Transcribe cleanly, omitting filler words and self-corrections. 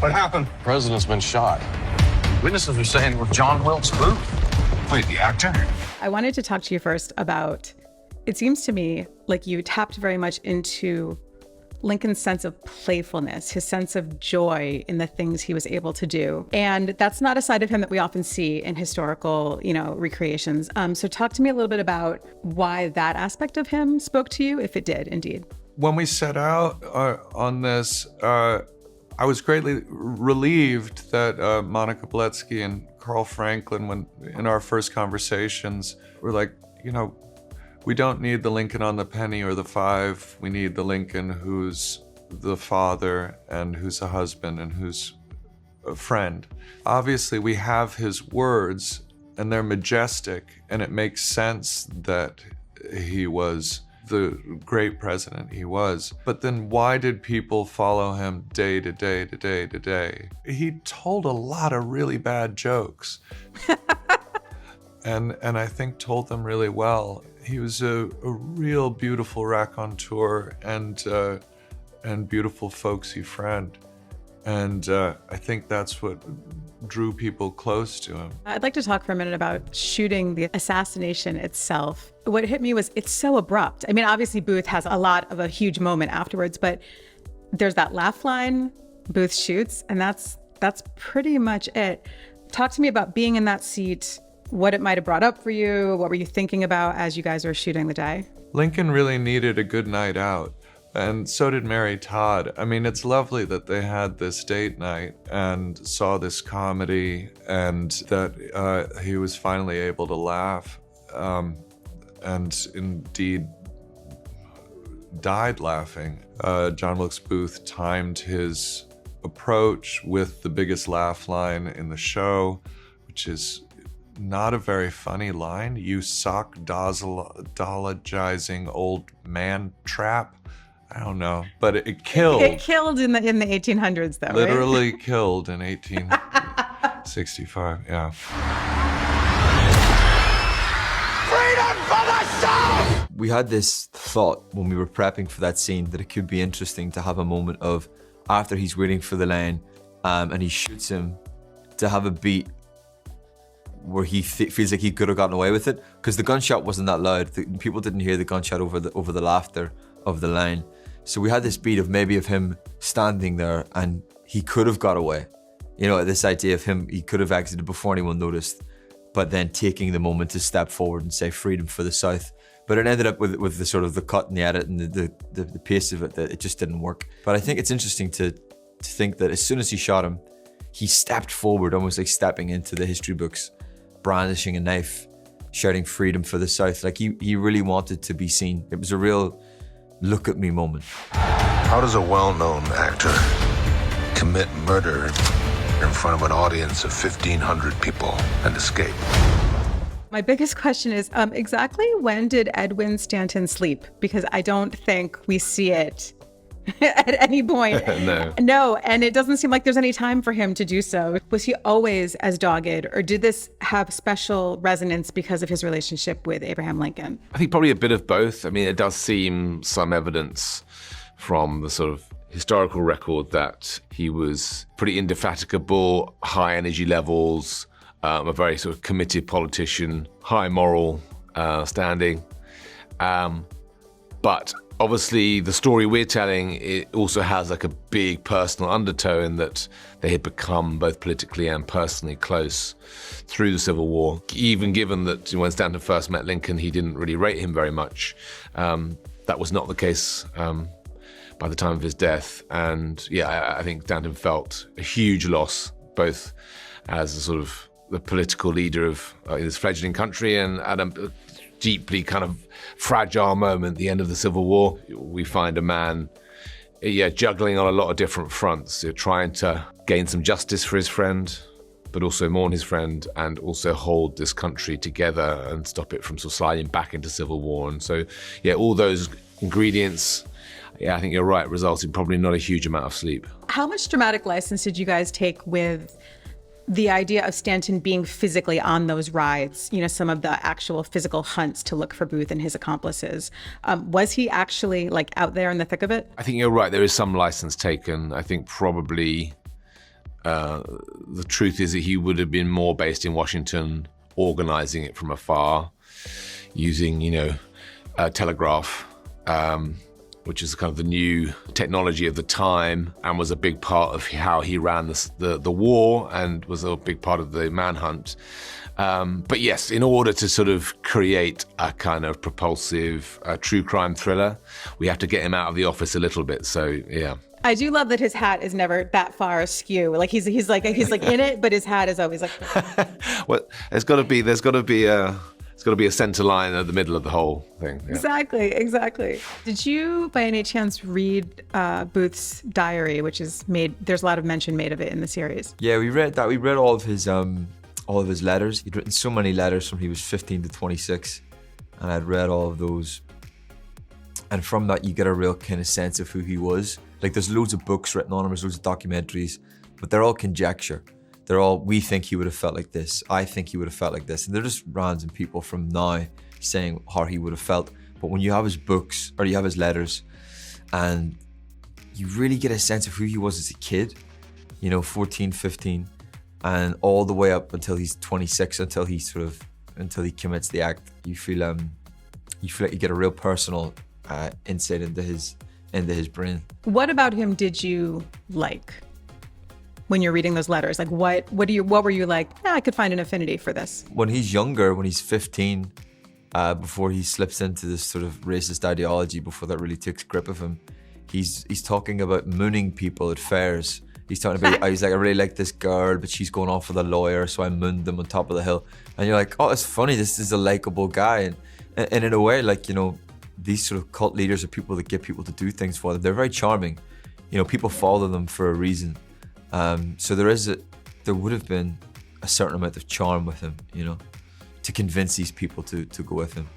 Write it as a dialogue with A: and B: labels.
A: What happened?
B: The president's been shot.
A: Witnesses were saying it was John Wilkes Booth. Wait, the actor?
C: I wanted to talk to you first about, it seems to me like you tapped very much into Lincoln's sense of playfulness, his sense of joy in the things he was able to do. And that's not a side of him that we often see in historical, recreations. So talk to me a little bit about why that aspect of him spoke to you, if it did indeed.
D: When we set out on this, I was greatly relieved that Monica Beletsky and Carl Franklin, when in our first conversations, were like, we don't need the Lincoln on the penny or the 5. We need the Lincoln who's the father and who's a husband and who's a friend. Obviously, we have his words and they're majestic, and it makes sense that he was the great president he was. But then why did people follow him day to day to day to day? He told a lot of really bad jokes. and I think told them really well. He was a real beautiful raconteur and beautiful folksy friend. And I think that's what drew people close to him.
C: I'd like to talk for a minute about shooting the assassination itself. What hit me was it's so abrupt. I mean, obviously Booth has a huge moment afterwards, but there's that laugh line, Booth shoots, and that's pretty much it. Talk to me about being in that seat, what it might have brought up for you. What were you thinking about as you guys were shooting the day?
D: Lincoln really needed a good night out, and so did Mary Todd. I mean, it's lovely that they had this date night and saw this comedy, and that he was finally able to laugh, and indeed died laughing. John Wilkes Booth timed his approach with the biggest laugh line in the show, which is not a very funny line. You sock-dologizing old man trap. I don't know, but it killed.
C: It killed in the 1800s, though.
D: Literally right? Killed in 1865. Yeah.
A: Freedom for the South!
E: We had this thought when we were prepping for that scene that it could be interesting to have a moment of, after he's waiting for the line and he shoots him, to have a beat where he feels like he could have gotten away with it, because the gunshot wasn't that loud. People didn't hear the gunshot over the laughter of the line. So we had this beat of maybe of him standing there and he could have got away. This idea of him, he could have exited before anyone noticed, but then taking the moment to step forward and say freedom for the South. But it ended up with the sort of the cut and the edit and the pace of it, that it just didn't work. But I think it's interesting to think that as soon as he shot him, he stepped forward, almost like stepping into the history books, brandishing a knife, shouting freedom for the South. Like he really wanted to be seen. It was a real look at me moment.
F: How does a well-known actor commit murder in front of an audience of 1,500 people and escape?
C: My biggest question is, exactly when did Edwin Stanton sleep? Because I don't think we see it at any point. No, and it doesn't seem like there's any time for him to do so. Was he always as dogged, or did this have special resonance because of his relationship with Abraham Lincoln?
G: I think probably a bit of both. I mean, it does seem some evidence from the sort of historical record that he was pretty indefatigable, high energy levels, a very sort of committed politician, high moral standing. But obviously, the story we're telling, it also has like a big personal undertone that they had become both politically and personally close through the Civil War. Even given that when Stanton first met Lincoln, he didn't really rate him very much. That was not the case by the time of his death. And yeah, I think Stanton felt a huge loss, both as a sort of the political leader of this fledgling country and at a deeply kind of fragile moment, the end of the Civil War. We find a man, juggling on a lot of different fronts, trying to gain some justice for his friend, but also mourn his friend and also hold this country together and stop it from sort of sliding back into civil war. And so, all those ingredients, I think you're right, resulted in probably not a huge amount of sleep.
C: How much dramatic license did you guys take with the idea of Stanton being physically on those rides, some of the actual physical hunts to look for Booth and his accomplices? Was he actually out there in the thick of it?
G: I think you're right. There is some license taken. I think probably the truth is that he would have been more based in Washington, organizing it from afar, using, telegraph, which is kind of the new technology of the time, and was a big part of how he ran the war, and was a big part of the Manhunt. But yes, in order to sort of create a kind of propulsive true crime thriller, we have to get him out of the office a little bit. So yeah.
C: I do love that his hat is never that far askew. Like he's like in it, but his hat is always like.
G: Well, there's got to be a center line at the middle of the whole thing. Yeah.
C: Exactly. Did you, by any chance, read Booth's diary, which is made? There's a lot of mention made of it in the series.
E: Yeah, we read that. We read all of his letters. He'd written so many letters from he was 15 to 26, and I'd read all of those. And from that, you get a real kind of sense of who he was. Like, there's loads of books written on him, there's loads of documentaries, but they're all conjecture. They're all, we think he would have felt like this, I think he would have felt like this. And they're just random people from now saying how he would have felt. But when you have his books, or you have his letters, and you really get a sense of who he was as a kid, 14, 15, and all the way up until he's 26, until he commits the act, you feel like you get a real personal insight into his brain.
C: What about him did you like when you're reading those letters? Like what were you like, I could find an affinity for this?
E: When he's younger, when he's 15, before he slips into this sort of racist ideology, before that really takes grip of him, he's talking about mooning people at fairs. He's talking about, he's like, I really like this girl, but she's going off with a lawyer, so I mooned them on top of the hill. And you're like, oh, it's funny, this is a likable guy. And in a way, like, these sort of cult leaders are people that get people to do things for them. They're very charming. People follow them for a reason. So there would have been a certain amount of charm with him, to convince these people to go with him.